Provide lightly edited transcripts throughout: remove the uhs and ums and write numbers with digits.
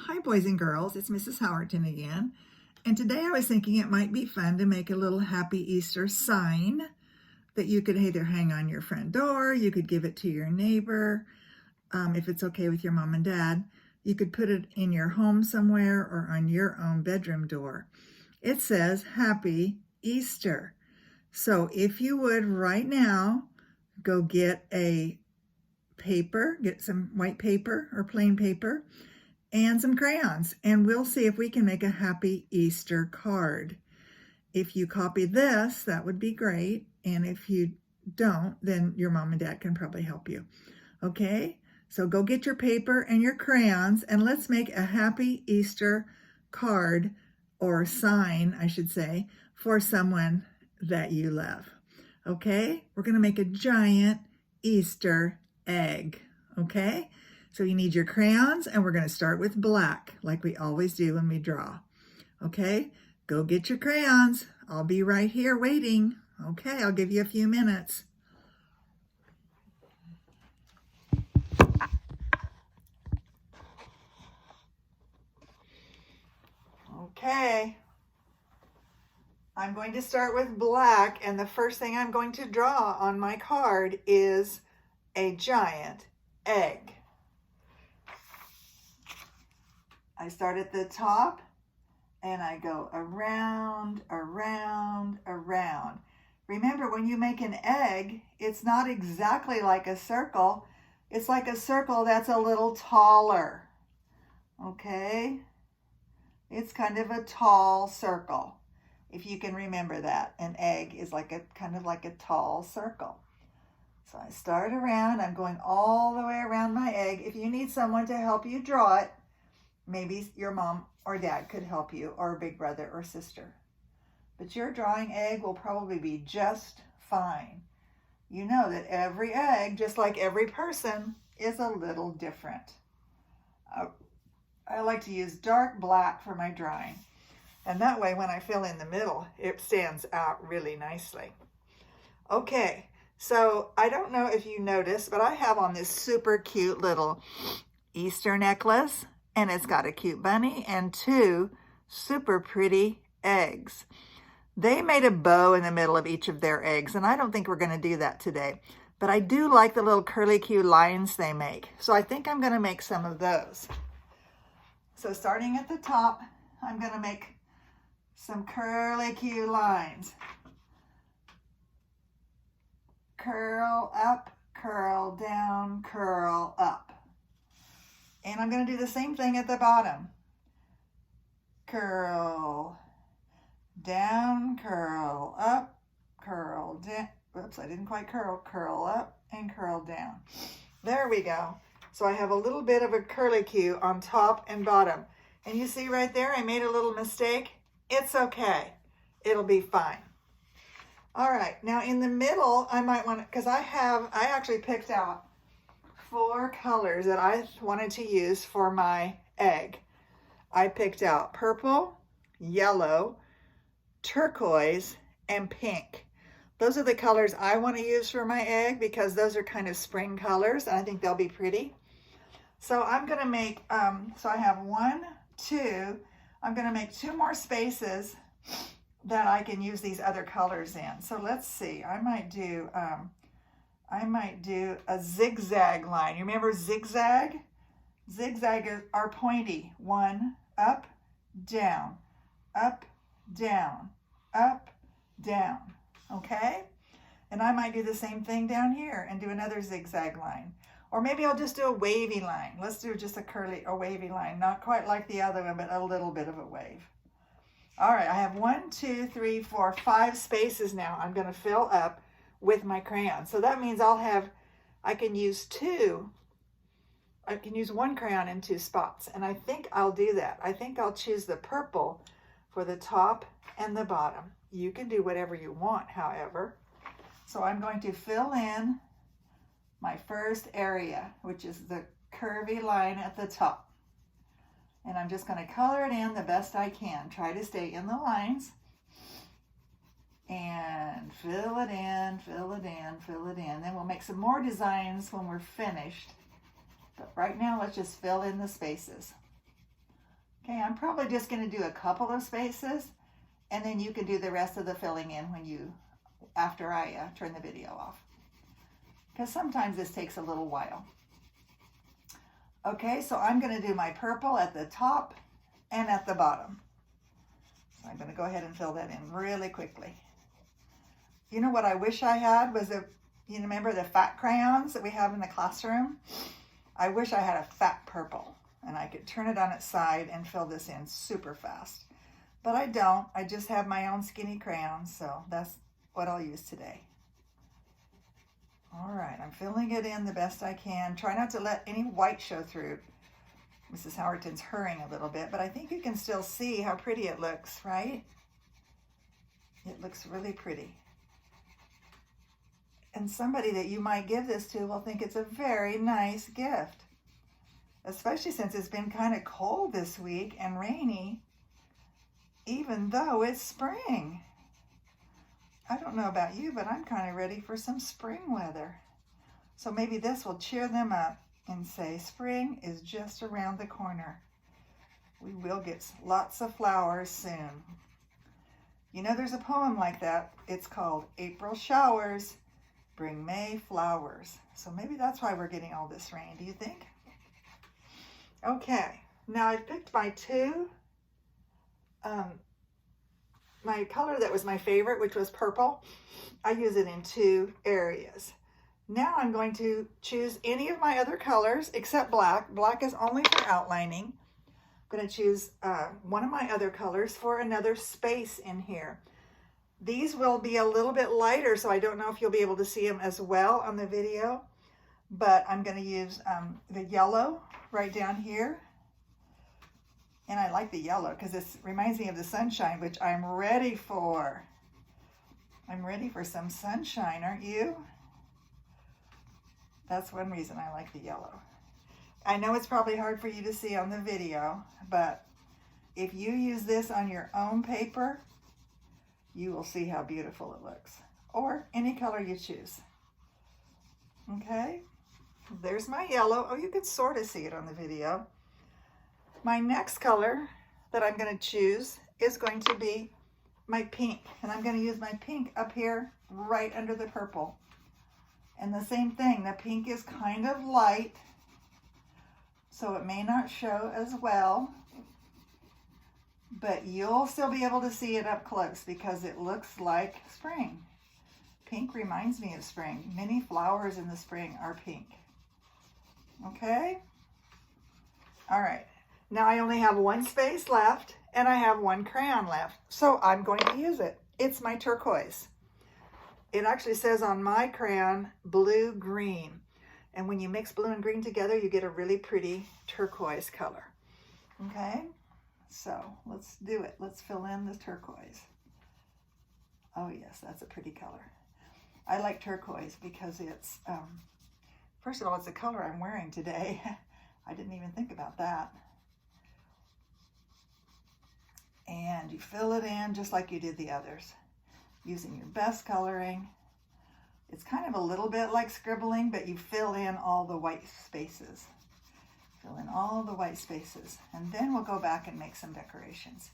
Hi, boys and girls. It's Mrs. Howerton again. And today I was thinking it might be fun to make a little Happy Easter sign that you could either hang on your front door, you could give it to your neighbor, if it's okay with your mom and dad. You could put it in your home somewhere or on your own bedroom door. It says Happy Easter. So if you would right now, go get a paper, get some white paper or plain paper, and some crayons, and we'll see if we can make a Happy Easter card. If you copy this, that would be great, and if you don't, then your mom and dad can probably help you. Okay, so go get your paper and your crayons, and let's make a Happy Easter card, or sign, I should say, for someone that you love. Okay, we're going to make a giant Easter egg. Okay, so you need your crayons, and we're going to start with black like we always do when we draw. Okay, go get your crayons. I'll be right here waiting. Okay, I'll give you a few minutes. Okay, I'm going to start with black, and the first thing I'm going to draw on my card is a giant egg. I start at the top and I go around, around, around. Remember, when you make an egg, it's not exactly like a circle. It's like a circle that's a little taller. Okay? It's kind of a tall circle. If you can remember that, an egg is like a kind of like a tall circle. So I start around, I'm going all the way around my egg. If you need someone to help you draw it, maybe your mom or dad could help you, or a big brother or sister. But your drawing egg will probably be just fine. You know that every egg, just like every person, is a little different. I like to use dark black for my drawing. And that way, when I fill in the middle, it stands out really nicely. Okay, so I don't know if you noticed, but I have on this super cute little Easter necklace, and it's got a cute bunny and two super pretty eggs. They made a bow in the middle of each of their eggs, and I don't think we're going to do that today. But I do like the little curly-Q lines they make, so I think I'm going to make some of those. So starting at the top, I'm going to make some curly-Q lines. Curl up, curl down, curl up. And I'm going to do the same thing at the bottom. Curl down, curl up, curl down. Whoops, I didn't quite curl. Curl up and curl down. There we go. So I have a little bit of a curly-Q on top and bottom. And you see right there, I made a little mistake. It's okay. It'll be fine. All right, now in the middle, I might want to, because I actually picked out 4 colors that I wanted to use for my egg. I picked out purple, yellow, turquoise, and pink. Those are the colors I want to use for my egg because those are kind of spring colors, and I think they'll be pretty. So I'm going to make, so I have 1, 2, I'm going to make 2 more spaces that I can use these other colors in. So let's see, I might do a zigzag line. You remember zigzag? Zigzag are pointy. 1, up, down, up, down, up, down. Okay? And I might do the same thing down here and do another zigzag line. Or maybe I'll just do a wavy line. Let's do just a wavy line. Not quite like the other one, but a little bit of a wave. All right, I have 1, 2, 3, 4, 5 spaces now I'm going to fill up with my crayon. So that means I can use 1 crayon in 2 spots. And I think I'll do that. I think I'll choose the purple for the top and the bottom. You can do whatever you want, however. So I'm going to fill in my first area, which is the curvy line at the top. And I'm just going to color it in the best I can. Try to stay in the lines. And fill it in, fill it in, fill it in. Then we'll make some more designs when we're finished. But right now, let's just fill in the spaces. Okay, I'm probably just going to do a couple of spaces, and then you can do the rest of the filling in after I turn the video off. Because sometimes this takes a little while. Okay, so I'm going to do my purple at the top and at the bottom. So I'm going to go ahead and fill that in really quickly. You know what I wish I had was you remember the fat crayons that we have in the classroom? I wish I had a fat purple and I could turn it on its side and fill this in super fast. But I don't. I just have my own skinny crayons, so that's what I'll use today. All right, I'm filling it in the best I can. Try not to let any white show through. Mrs. Howerton's hurrying a little bit, but I think you can still see how pretty it looks, right? It looks really pretty. And somebody that you might give this to will think it's a very nice gift, especially since it's been kind of cold this week and rainy, even though it's spring. I don't know about you, but I'm kind of ready for some spring weather. So maybe this will cheer them up and say, spring is just around the corner. We will get lots of flowers soon. You know, there's a poem like that. It's called April Showers Bring May Flowers. So maybe that's why we're getting all this rain, do you think? Okay, now I've picked my my color that was my favorite, which was purple. I use it in 2 areas. Now I'm going to choose any of my other colors except black. Black is only for outlining. I'm going to choose one of my other colors for another space in here. These will be a little bit lighter, so I don't know if you'll be able to see them as well on the video, but I'm going to use the yellow right down here. And I like the yellow because this reminds me of the sunshine, which I'm ready for. I'm ready for some sunshine, aren't you? That's one reason I like the yellow. I know it's probably hard for you to see on the video, but if you use this on your own paper, you will see how beautiful it looks. Or any color you choose. Okay, there's my yellow. Oh, you can sort of see it on the video. My next color that I'm going to choose is going to be my pink. And I'm going to use my pink up here right under the purple. And the same thing, the pink is kind of light, so it may not show as well, but you'll still be able to see it up close because it looks like spring. Pink reminds me of spring. Many flowers in the spring are pink. Okay? All right. Now I only have 1 space left and I have 1 crayon left, so I'm going to use it. It's my turquoise. It actually says on my crayon, blue-green. And when you mix blue and green together, you get a really pretty turquoise color. Okay, so let's do it. Let's fill in the turquoise. Oh yes, that's a pretty color. I like turquoise because it's, first of all, it's the color I'm wearing today. I didn't even think about that. And you fill it in just like you did the others, using your best coloring. It's kind of a little bit like scribbling, but you fill in all the white spaces. Fill in all the white spaces. And then we'll go back and make some decorations.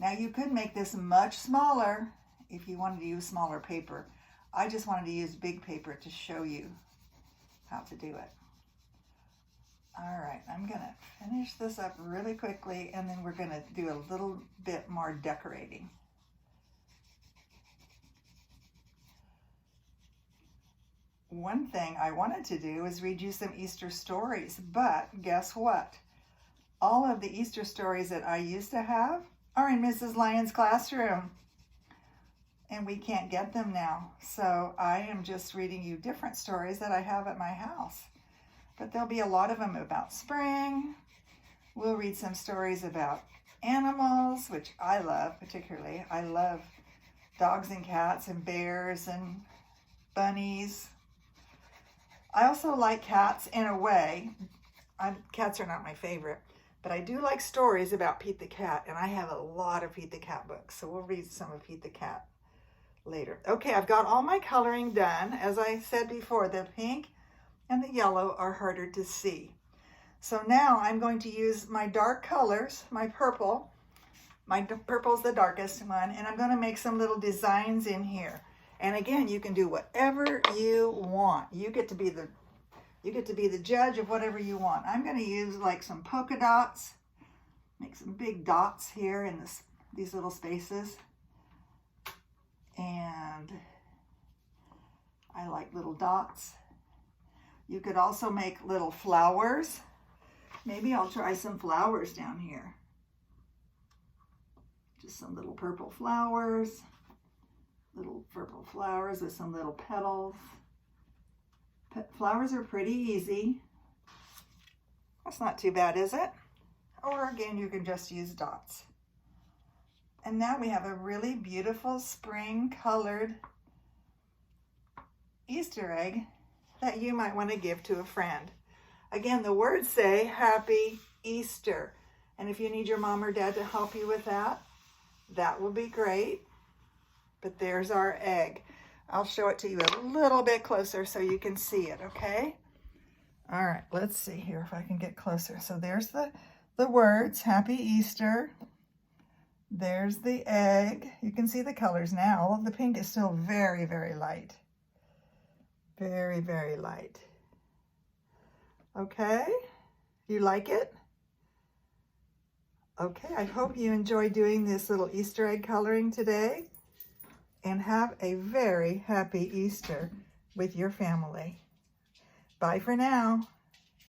Now you could make this much smaller if you wanted to use smaller paper. I just wanted to use big paper to show you how to do it. All right, I'm gonna finish this up really quickly and then we're gonna do a little bit more decorating. One thing I wanted to do is read you some Easter stories, but guess what? All of the Easter stories that I used to have are in Mrs. Lyons' classroom, and we can't get them now. So I am just reading you different stories that I have at my house. But there'll be a lot of them about spring. We'll read some stories about animals, which I love particularly. I love dogs and cats and bears and bunnies. I also like cats in a way. Cats are not my favorite, but I do like stories about Pete the Cat, and I have a lot of Pete the Cat books, so we'll read some of Pete the Cat later. Okay, I've got all my coloring done. As I said before, the pink and the yellow are harder to see. So now I'm going to use my dark colors, my purple. My purple's the darkest one, and I'm going to make some little designs in here. And again, you can do whatever you want. You get to be the judge of whatever you want. I'm going to use like some polka dots, make some big dots here in these little spaces. And I like little dots. You could also make little flowers. Maybe I'll try some flowers down here. Just some little purple flowers. Little purple flowers with some little petals. Flowers are pretty easy. That's not too bad, is it? Or again, you can just use dots. And now we have a really beautiful spring colored Easter egg that you might want to give to a friend. Again, the words say Happy Easter. And if you need your mom or dad to help you with that, that will be great. But there's our egg. I'll show it to you a little bit closer so you can see it, okay? All right, let's see here if I can get closer. So there's the words, Happy Easter. There's the egg. You can see the colors now. All of the pink is still very, very light. Very, very light. Okay, you like it? Okay, I hope you enjoy doing this little Easter egg coloring today, and have a very happy Easter with your family. Bye for now.